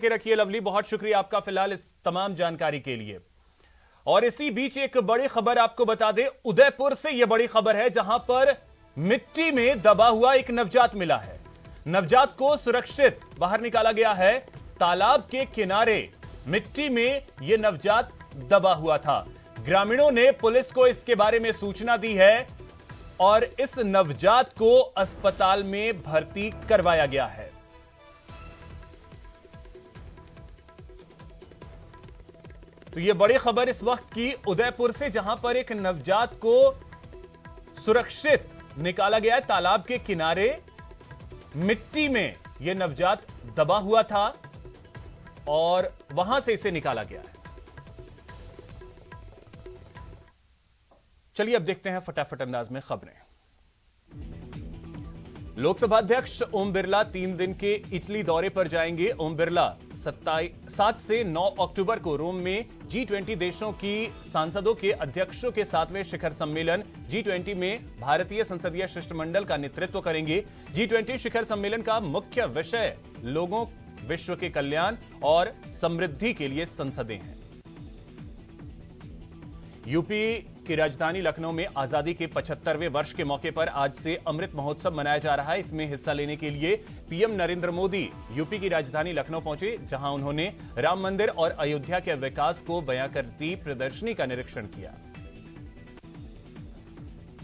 के रखिए लवली, बहुत शुक्रिया आपका फिलहाल इस तमाम जानकारी के लिए। और इसी बीच एक बड़ी खबर आपको बता दें, उदयपुर से यह बड़ी खबर है जहां पर मिट्टी में दबा हुआ एक नवजात मिला है। नवजात को सुरक्षित बाहर निकाला गया है। तालाब के किनारे मिट्टी में यह नवजात दबा हुआ था। ग्रामीणों ने पुलिस को इसके बारे में सूचना दी है और इस नवजात को अस्पताल में भर्ती करवाया गया है। तो यह बड़ी खबर इस वक्त की उदयपुर से, जहां पर एक नवजात को सुरक्षित निकाला गया है। तालाब के किनारे मिट्टी में यह नवजात दबा हुआ था और वहां से इसे निकाला गया है। चलिए अब देखते हैं फटाफट अंदाज में खबरें। लोकसभा अध्यक्ष ओम बिरला 3 दिन के इटली दौरे पर जाएंगे। ओम बिरला 7 से 9 अक्टूबर को रोम में G20 देशों की सांसदों के अध्यक्षों के 7वें शिखर सम्मेलन G20 में भारतीय संसदीय शिष्टमंडल का नेतृत्व करेंगे। G20 शिखर सम्मेलन का मुख्य विषय लोगों, विश्व के कल्याण और समृद्धि के लिए संसदें हैं। यूपी की राजधानी लखनऊ में आजादी के 75वें वर्ष के मौके पर आज से अमृत महोत्सव मनाया जा रहा है। इसमें हिस्सा लेने के लिए पीएम नरेंद्र मोदी यूपी की राजधानी लखनऊ पहुंचे, जहां उन्होंने राम मंदिर और अयोध्या के विकास को बयां करती प्रदर्शनी का निरीक्षण किया।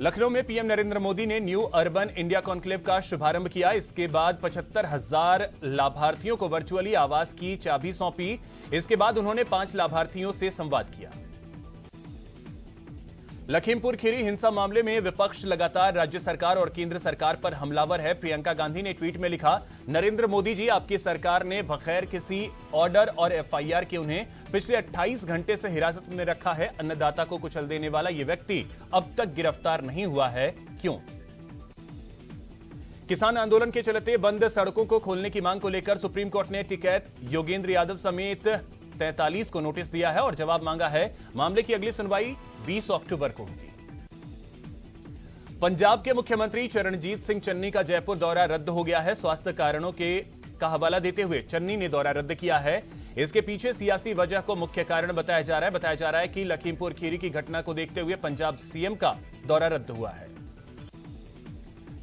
लखनऊ में पीएम नरेंद्र मोदी ने न्यू अर्बन इंडिया कॉन्क्लेव का शुभारंभ किया। इसके बाद 75,000 लाभार्थियों को वर्चुअली आवास की चाबी सौंपी। इसके बाद उन्होंने 5 लाभार्थियों से संवाद किया। लखीमपुर खीरी हिंसा मामले में विपक्ष लगातार राज्य सरकार और केंद्र सरकार पर हमलावर है। प्रियंका गांधी ने ट्वीट में लिखा, नरेंद्र मोदी जी, आपकी सरकार ने बगैर किसी ऑर्डर और एफआईआर के उन्हें पिछले 28 घंटे से हिरासत में रखा है। अन्नदाता को कुचल देने वाला यह व्यक्ति अब तक गिरफ्तार नहीं हुआ है, क्यों? किसान आंदोलन के चलते बंद सड़कों को खोलने की मांग को लेकर सुप्रीम कोर्ट ने टिकैत योगेंद्र यादव समेत 43 को नोटिस दिया है और जवाब मांगा है। मामले की अगली सुनवाई 20 अक्टूबर को होगी। पंजाब के मुख्यमंत्री चरणजीत सिंह चन्नी का जयपुर दौरा रद्द हो गया है। स्वास्थ्य कारणों का हवाला देते हुए चन्नी ने दौरा रद्द किया है। इसके पीछे सियासी वजह को मुख्य कारण बताया जा रहा है कि लखीमपुर खीरी की घटना को देखते हुए पंजाब सीएम का दौरा रद्द हुआ है।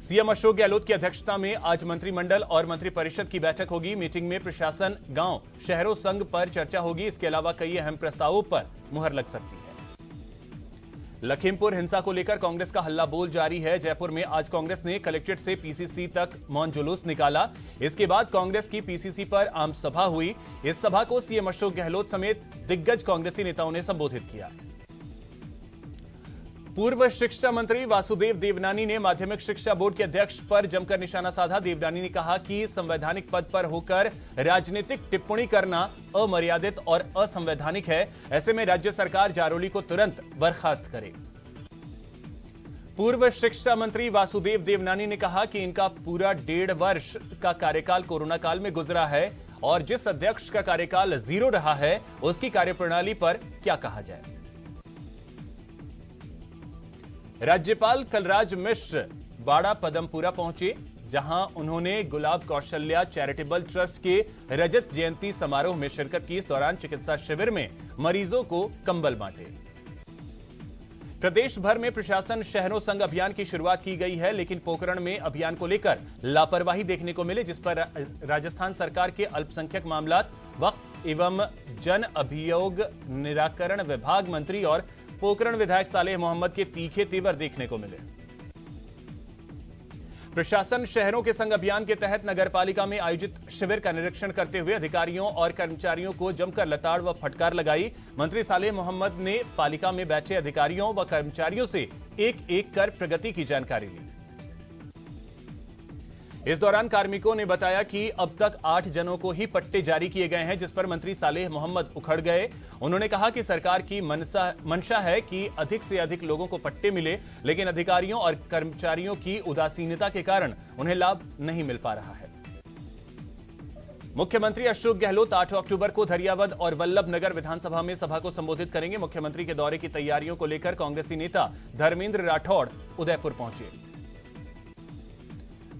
सीएम अशोक गहलोत की अध्यक्षता में आज मंत्रिमंडल और मंत्रिपरिषद की बैठक होगी। मीटिंग में प्रशासन, गांव, शहरों संघ पर चर्चा होगी। इसके अलावा कई अहम प्रस्तावों पर मुहर लग सकती है। लखीमपुर हिंसा को लेकर कांग्रेस का हल्ला बोल जारी है। जयपुर में आज कांग्रेस ने कलेक्ट्रेट से पीसीसी तक मौन जुलूस निकाला। इसके बाद कांग्रेस की पीसीसी पर आम सभा हुई। इस सभा को सीएम अशोक गहलोत समेत दिग्गज कांग्रेसी नेताओं ने संबोधित किया। पूर्व शिक्षा मंत्री वासुदेव देवनानी ने माध्यमिक शिक्षा बोर्ड के अध्यक्ष पर जमकर निशाना साधा। देवनानी ने कहा कि संवैधानिक पद पर होकर राजनीतिक टिप्पणी करना अमर्यादित और असंवैधानिक है। ऐसे में राज्य सरकार जारोली को तुरंत बर्खास्त करे। पूर्व शिक्षा मंत्री वासुदेव देवनानी ने कहा कि इनका पूरा 1.5 वर्ष का कार्यकाल कोरोना काल में गुजरा है और जिस अध्यक्ष का कार्यकाल 0 रहा है उसकी कार्यप्रणाली पर क्या कहा जाए। राज्यपाल कलराज मिश्र बाड़ा पदमपुरा पहुंचे, जहां उन्होंने गुलाब कौशल्या चैरिटेबल ट्रस्ट के रजत जयंती समारोह में शिरकत की। इस दौरान चिकित्सा शिविर में मरीजों को कंबल बांटे। प्रदेश भर में प्रशासन शहरों संग अभियान की शुरुआत की गई है, लेकिन पोखरण में अभियान को लेकर लापरवाही देखने को मिले, जिस पर राजस्थान सरकार के अल्पसंख्यक मामलात, वक्फ एवं जन अभियोग निराकरण विभाग मंत्री और पोखरण विधायक सालेह मोहम्मद के तीखे तेवर देखने को मिले। प्रशासन शहरों के संग अभियान के तहत नगरपालिका में आयोजित शिविर का निरीक्षण करते हुए अधिकारियों और कर्मचारियों को जमकर लताड़ व फटकार लगाई। मंत्री सालेह मोहम्मद ने पालिका में बैठे अधिकारियों व कर्मचारियों से एक-एक कर प्रगति की जानकारी ली। इस दौरान कार्मिकों ने बताया कि अब तक 8 जनों को ही पट्टे जारी किए गए हैं, जिस पर मंत्री सालेह मोहम्मद उखड़ गए। उन्होंने कहा कि सरकार की मंशा है कि अधिक से अधिक लोगों को पट्टे मिले, लेकिन अधिकारियों और कर्मचारियों की उदासीनता के कारण उन्हें लाभ नहीं मिल पा रहा है। मुख्यमंत्री अशोक गहलोत 8 अक्टूबर को धरियावद और वल्लभनगर विधानसभा में सभा को संबोधित करेंगे। मुख्यमंत्री के दौरे की तैयारियों को लेकर कांग्रेसी नेता धर्मेंद्र राठौड़ उदयपुर पहुंचे।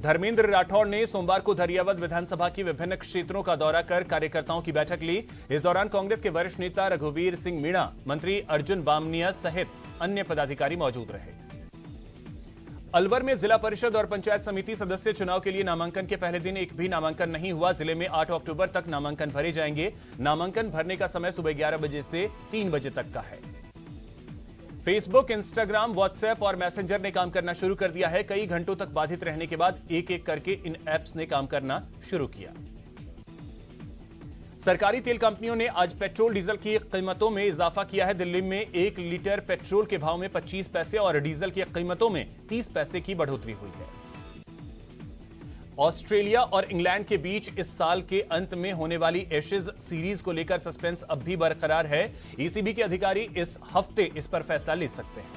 धर्मेंद्र राठौड़ ने सोमवार को धरियावद विधानसभा की विभिन्न क्षेत्रों का दौरा कर कार्यकर्ताओं की बैठक ली। इस दौरान कांग्रेस के वरिष्ठ नेता रघुवीर सिंह मीणा, मंत्री अर्जुन बामनिया सहित अन्य पदाधिकारी मौजूद रहे। अलवर में जिला परिषद और पंचायत समिति सदस्य चुनाव के लिए नामांकन के पहले दिन एक भी नामांकन नहीं हुआ। जिले में 8 अक्टूबर तक नामांकन भरे जाएंगे। नामांकन भरने का समय सुबह 11 बजे से 3 बजे तक का है। फेसबुक, इंस्टाग्राम, व्हाट्सएप और मैसेंजर ने काम करना शुरू कर दिया है। कई घंटों तक बाधित रहने के बाद एक एक करके इन ऐप्स ने काम करना शुरू किया। सरकारी तेल कंपनियों ने आज पेट्रोल डीजल की कीमतों में इजाफा किया है। दिल्ली में 1 लीटर पेट्रोल के भाव में 25 पैसे और डीजल की कीमतों में 30 पैसे की बढ़ोतरी हुई है। ऑस्ट्रेलिया और इंग्लैंड के बीच इस साल के अंत में होने वाली एशेज सीरीज को लेकर सस्पेंस अब भी बरकरार है। ईसीबी के अधिकारी इस हफ्ते इस पर फैसला ले सकते हैं।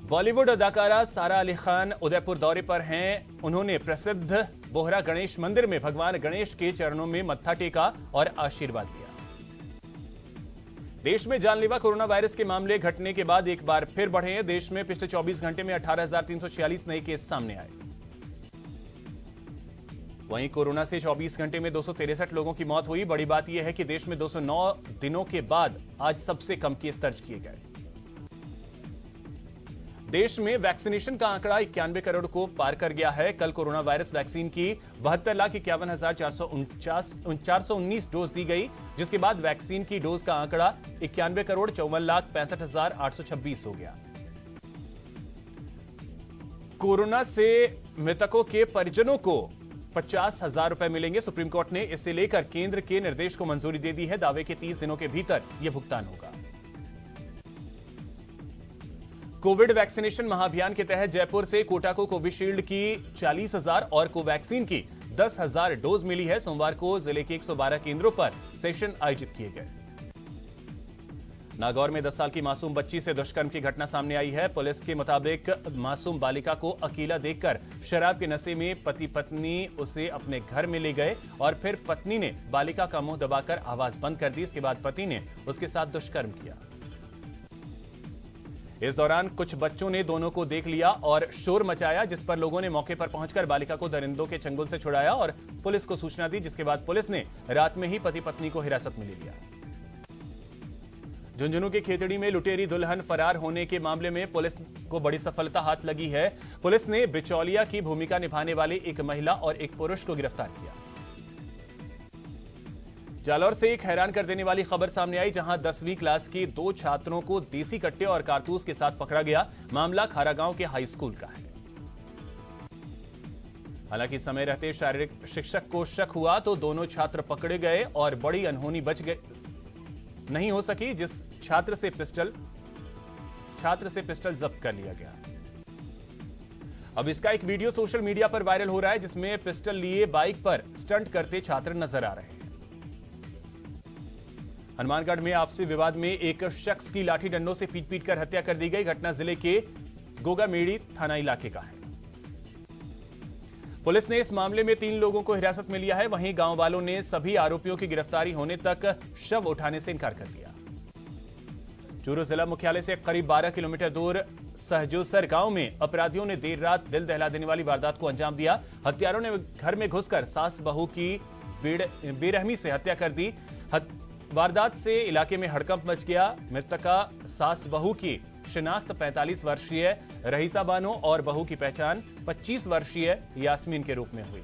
बॉलीवुड अदाकारा सारा अली खान उदयपुर दौरे पर हैं। उन्होंने प्रसिद्ध बोहरा गणेश मंदिर में भगवान गणेश के चरणों में मत्था टेका और आशीर्वाद लिया। देश में जानलेवा कोरोना वायरस के मामले घटने के बाद एक बार फिर बढ़े हैं। देश में पिछले 24 घंटे में 18,346 नए केस सामने आए। वहीं कोरोना से 24 घंटे में 263 लोगों की मौत हुई। बड़ी बात यह है कि देश में 209 दिनों के बाद आज सबसे कम केस दर्ज किए गए। देश में वैक्सीनेशन का आंकड़ा 91 करोड़ को पार कर गया है। कल कोरोना वायरस वैक्सीन की 72,51,419 डोज दी गई, जिसके बाद वैक्सीन की डोज का आंकड़ा 91,54,65,826 हो गया। कोरोना से मृतकों के परिजनों को 50,000 रुपए मिलेंगे। सुप्रीम कोर्ट ने इसे लेकर केंद्र के निर्देश को मंजूरी दे दी है। दावे के 30 दिनों के भीतर यह भुगतान होगा। कोविड वैक्सीनेशन महाअभियान के तहत जयपुर से कोटा को कोविशील्ड की 40,000 और कोवैक्सीन की 10,000 डोज मिली है। सोमवार को जिले के 112 केंद्रों पर सेशन आयोजित किए गए। नागौर में 10 साल की मासूम बच्ची से दुष्कर्म की घटना सामने आई है। पुलिस के मुताबिक मासूम बालिका को अकेला देखकर शराब के नशे में पति पत्नी उसे अपने घर में ले गए और फिर पत्नी ने बालिका का मुंह दबाकर आवाज बंद कर दी। इसके बाद पति ने उसके साथ दुष्कर्म किया। इस दौरान कुछ बच्चों ने दोनों को देख लिया और शोर मचाया, जिस पर लोगों ने मौके पर पहुंचकर बालिका को दरिंदों के चंगुल से छुड़ाया और पुलिस को सूचना दी, जिसके बाद पुलिस ने रात में ही पति पत्नी को हिरासत में ले लिया। झुंझुनू के खेतड़ी में लुटेरी दुल्हन फरार होने के मामले में पुलिस को बड़ी सफलता हाथ लगी है। पुलिस ने बिचौलिया की भूमिका निभाने वाले एक महिला और एक पुरुष को गिरफ्तार किया। जालौर से एक हैरान कर देने वाली खबर सामने आई, जहां 10वीं क्लास के 2 छात्रों को देसी कट्टे और कारतूस के साथ पकड़ा गया। मामला खारागांव के हाई स्कूल का है। हालांकि समय रहते शारीरिक शिक्षक को शक हुआ तो दोनों छात्र पकड़े गए और बड़ी अनहोनी बच गई नहीं हो सकी, जिस छात्र से पिस्टल जब्त कर लिया गया। अब इसका एक वीडियो सोशल मीडिया पर वायरल हो रहा है, जिसमें पिस्टल लिए बाइक पर स्टंट करते छात्र नजर आ रहे हैं। हनुमानगढ़ में आपसी विवाद में एक शख्स की लाठी डंडों से पीट कर हत्या कर दी गई। घटना जिले के गोगामेड़ी थाना इलाके का है। पुलिस ने इस मामले में 3 लोगों को हिरासत में लिया है। वहीं गांव वालों ने सभी आरोपियों की गिरफ्तारी होने तक शव उठाने से इनकार कर दिया। चूरू जिला मुख्यालय से करीब 12 किलोमीटर दूर सहजोसर गांव में अपराधियों ने देर रात दिल दहला देने वाली वारदात को अंजाम दिया। हत्यारों ने घर में घुसकर सास बहू की बेरहमी से हत्या कर दी। वारदात से इलाके में हड़कंप मच गया। मृतका सास बहू की शिनाख्त 45 वर्षीय रहीसा बानो और बहू की पहचान 25 वर्षीय यास्मीन के रूप में हुई।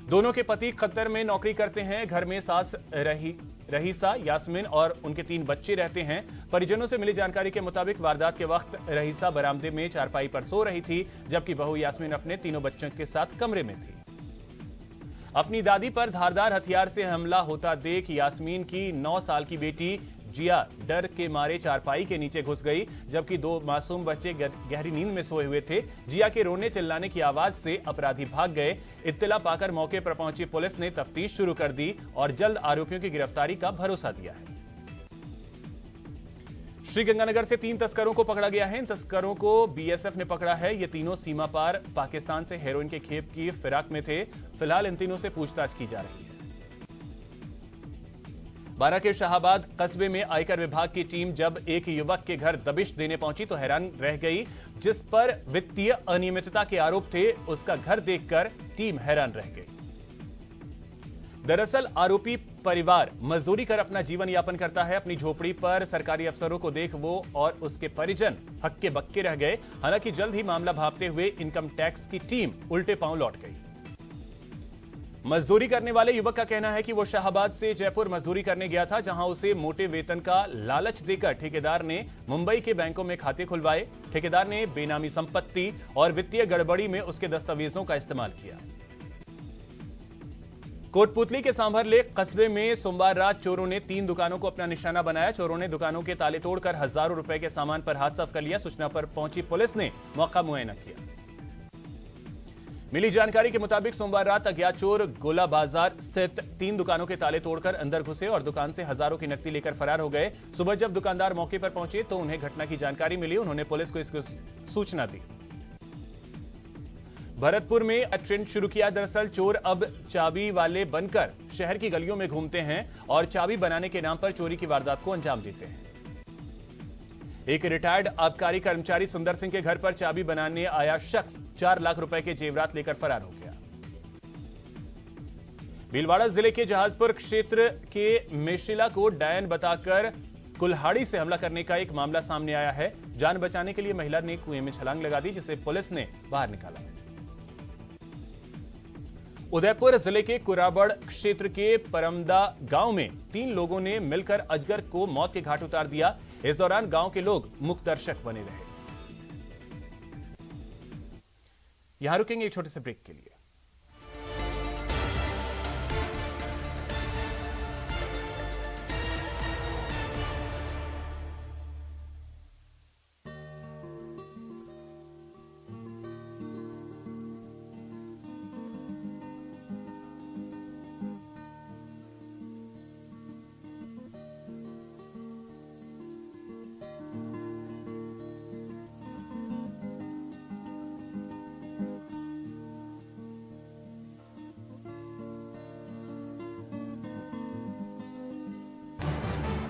दोनों के पति कतर में नौकरी करते हैं। घर में सास रहीसा, यास्मीन और उनके 3 बच्चे रहते हैं। परिजनों से मिली जानकारी के मुताबिक वारदात के वक्त रहीसा बरामदे में चारपाई पर सो रही थी, जबकि बहू यास्मीन अपने 3 बच्चों के साथ कमरे में थी। अपनी दादी पर धारदार हथियार से हमला होता देख यास्मीन की 9 साल की बेटी जिया डर के मारे चारपाई के नीचे घुस गई, जबकि 2 मासूम बच्चे गहरी नींद में सोए हुए थे। जिया के रोने चिल्लाने की आवाज से अपराधी भाग गए। इत्तला पाकर मौके पर पहुंची पुलिस ने तफ्तीश शुरू कर दी और जल्द आरोपियों की गिरफ्तारी का भरोसा दिया है। श्रीगंगानगर से 3 तस्करों को पकड़ा गया है। इन तस्करों को बीएसएफ ने पकड़ा है। ये तीनों सीमा पार पाकिस्तान से हेरोइन के खेप की फिराक में थे। फिलहाल इन तीनों से पूछताछ की जा रही है। बारां के शाहाबाद कस्बे में आयकर विभाग की टीम जब एक युवक के घर दबिश देने पहुंची तो हैरान रह गई। जिस पर वित्तीय अनियमितता के आरोप थे, उसका घर देखकर टीम हैरान रह गई। दरअसल आरोपी परिवार मजदूरी कर अपना जीवन यापन करता है। अपनी झोपड़ी पर सरकारी अफसरों को देख वो और उसके परिजन हक्के बक्के रह गए। हालांकि जल्द ही मामला भांपते हुए इनकम टैक्स की टीम उल्टे पांव लौट गई। मजदूरी करने वाले युवक का कहना है कि वो शाहाबाद से जयपुर मजदूरी करने गया था, जहां उसे मोटे वेतन का लालच देकर ठेकेदार ने मुंबई के बैंकों में खाते खुलवाए। ठेकेदार ने बेनामी संपत्ति और वित्तीय गड़बड़ी में उसके दस्तावेजों का इस्तेमाल किया। कोटपुतली के सांभरले कस्बे में सोमवार रात चोरों ने 3 दुकानों को अपना निशाना बनाया। चोरों ने दुकानों के ताले तोड़कर हजारों रुपए के सामान पर हाथ साफ कर लिया। सूचना पर पहुंची पुलिस ने मौका मुआयना किया। मिली जानकारी के मुताबिक सोमवार रात अज्ञात चोर गोला बाजार स्थित 3 दुकानों के ताले तोड़कर अंदर घुसे और दुकान से हजारों की नकदी लेकर फरार हो गए। सुबह जब दुकानदार मौके पर पहुंचे तो उन्हें घटना की जानकारी मिली। उन्होंने पुलिस को इसकी सूचना दी। भरतपुर में ट्रेंड शुरू किया। दरअसल चोर अब चाबी वाले बनकर शहर की गलियों में घूमते हैं और चाबी बनाने के नाम पर चोरी की वारदात को अंजाम देते हैं। एक रिटायर्ड आबकारी कर्मचारी सुंदर सिंह के घर पर चाबी बनाने आया शख्स 4 लाख रुपए के जेवरात लेकर फरार हो गया। भीलवाड़ा जिले के जहाजपुर क्षेत्र के मेशिला को डायन बताकर कुल्हाड़ी से हमला करने का एक मामला सामने आया है। जान बचाने के लिए महिला ने कुएं में छलांग लगा दी, जिसे पुलिस ने बाहर निकाला। उदयपुर जिले के कुराबड़ क्षेत्र के परमदा गांव में 3 लोगों ने मिलकर अजगर को मौत के घाट उतार दिया। इस दौरान गांव के लोग मूक दर्शक बने रहे। यहां रुकेंगे एक छोटे से ब्रेक के लिए।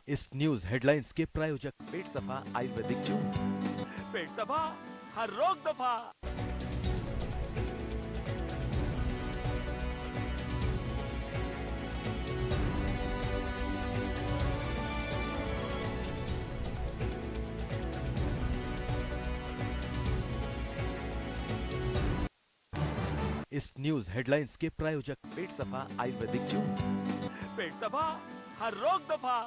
इस न्यूज हेडलाइंस के प्रायोजक पेट सफा आयुर्वेदिक जूस, पेट सफा हर रोग दफा। इस न्यूज हेडलाइंस के प्रायोजक पेट सफा आयुर्वेदिक जूस, पेट सफा हर रोग दफा।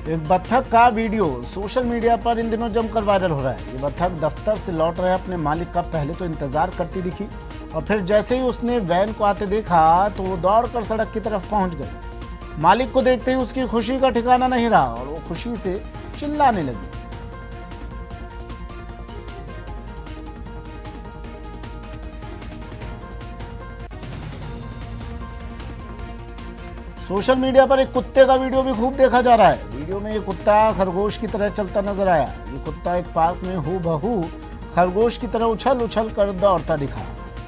एक बत्तख का वीडियो सोशल मीडिया पर इन दिनों जमकर वायरल हो रहा है। ये बत्तख दफ्तर से लौट रहे अपने मालिक का पहले तो इंतजार करती दिखी और फिर जैसे ही उसने वैन को आते देखा तो वो दौड़कर सड़क की तरफ पहुंच गई। मालिक को देखते ही उसकी खुशी का ठिकाना नहीं रहा और वो खुशी से चिल्लाने लगी। सोशल मीडिया पर एक कुत्ते का वीडियो भी खूब देखा जा रहा है। वीडियो में ये कुत्ता खरगोश की तरह चलता नजर आया। ये कुत्ता एक पार्क में हूबहू खरगोश की तरह उछल उछल कर दौड़ता दिखा।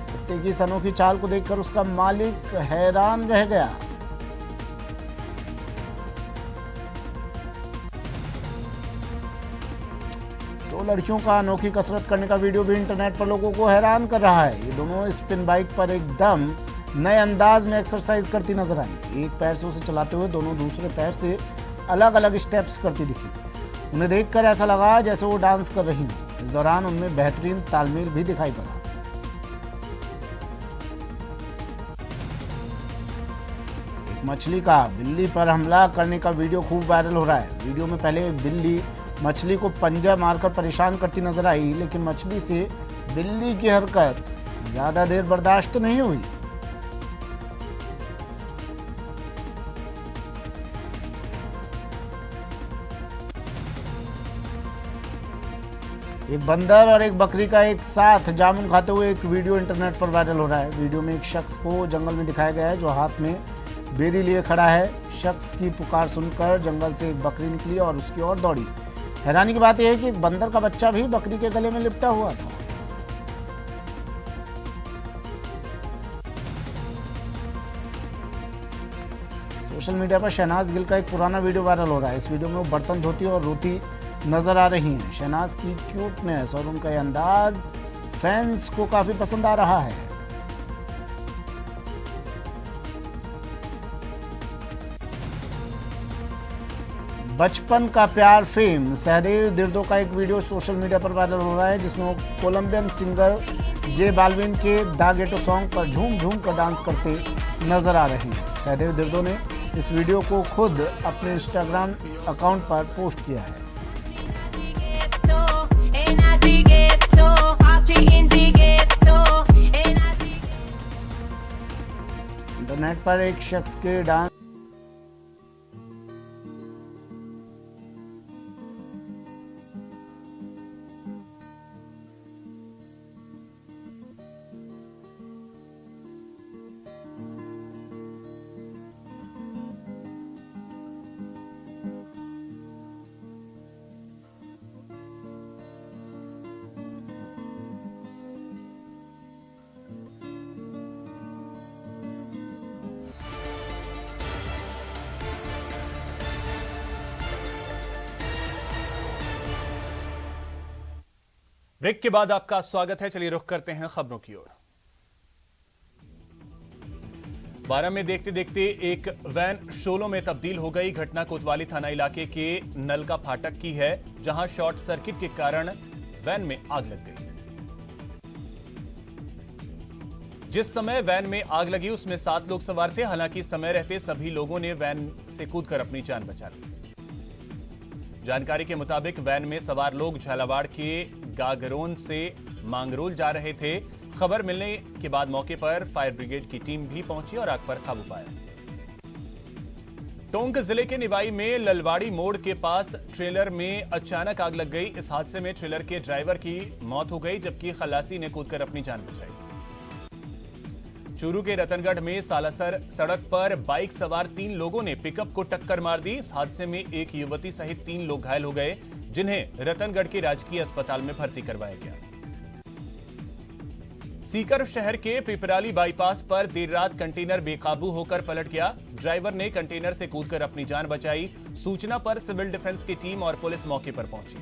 कुत्ते की इस अनोखी चाल को देखकर उसका मालिक हैरान रह गया। दो लड़कियों का अनोखी कसरत करने का वीडियो भी इंटरनेट पर लोगों को हैरान कर रहा है। ये दोनों स्पिन बाइक पर एकदम नए अंदाज में एक्सरसाइज करती नजर आई। एक पैर से उसे चलाते हुए दोनों दूसरे पैर से अलग अलग स्टेप्स करती दिखी। उन्हें देखकर ऐसा लगा जैसे वो डांस कर रही हैं। इस दौरान उनमें बेहतरीन तालमेल भी दिखाई पड़ा। एक मछली का बिल्ली पर हमला करने का वीडियो खूब वायरल हो रहा है। वीडियो में पहले बिल्ली मछली को पंजा मारकर परेशान करती नजर आई, लेकिन मछली से बिल्ली की हरकत ज्यादा देर बर्दाश्त नहीं हुई। एक बंदर और एक बकरी का एक साथ जामुन खाते हुए एक वीडियो इंटरनेट पर वायरल हो रहा है। वीडियो में एक शख्स को जंगल में दिखाया गया है जो हाथ में बेरी लिए खड़ा है। शख्स की पुकार सुनकर जंगल से एक बकरी निकली और उसकी ओर दौड़ी। हैरानी की बात यह है कि एक बंदर का बच्चा भी बकरी के गले में लिपटा हुआ था। सोशल मीडिया पर शहनाज गिल का एक पुराना वीडियो वायरल हो रहा है। इस वीडियो में वो बर्तन धोती और रोती नजर आ रही हैं। शहनाज की क्यूटनेस और उनका ये अंदाज फैंस को काफी पसंद आ रहा है। बचपन का प्यार फेम सहदेव दिर्दो का एक वीडियो सोशल मीडिया पर वायरल हो रहा है जिसमें वो कोलंबियन सिंगर जे बाल्विन के दा गेटो सॉन्ग पर झूम झूम कर डांस करते नजर आ रहे हैं। सहदेव दिर्दो ने इस वीडियो को खुद अपने इंस्टाग्राम अकाउंट पर पोस्ट किया है। इंटरनेट पर एक शख्स के डांस ब्रेक के बाद आपका स्वागत है। चलिए रुख करते हैं खबरों की ओर। 12 में देखते देखते एक वैन शोलों में तब्दील हो गई। घटना कोतवाली थाना इलाके के नलका फाटक की है जहां शॉर्ट सर्किट के कारण वैन में आग लग गई। जिस समय वैन में आग लगी उसमें 7 लोग सवार थे। हालांकि समय रहते सभी लोगों ने वैन से कूदकर अपनी जान बचा ली। जानकारी के मुताबिक वैन में सवार लोग झालावाड़ के गागरोन से मांगरोल जा रहे थे। खबर मिलने के बाद मौके पर फायर ब्रिगेड की टीम भी पहुंची और आग पर काबू पाया। टोंक जिले के निवाई में ललवाड़ी मोड़ के पास ट्रेलर में अचानक आग लग गई। इस हादसे में ट्रेलर के ड्राइवर की मौत हो गई जबकि खलासी ने कूदकर अपनी जान बचाई। चूरू के रतनगढ़ में सालासर सड़क पर बाइक सवार 3 लोगों ने पिकअप को टक्कर मार दी। इस हादसे में एक युवती सहित 3 लोग घायल हो गए जिन्हें रतनगढ़ के राजकीय अस्पताल में भर्ती करवाया गया। सीकर शहर के पिपराली बाईपास पर देर रात कंटेनर बेकाबू होकर पलट गया। ड्राइवर ने कंटेनर से कूदकर अपनी जान बचाई। सूचना पर सिविल डिफेंस की टीम और पुलिस मौके पर पहुंची।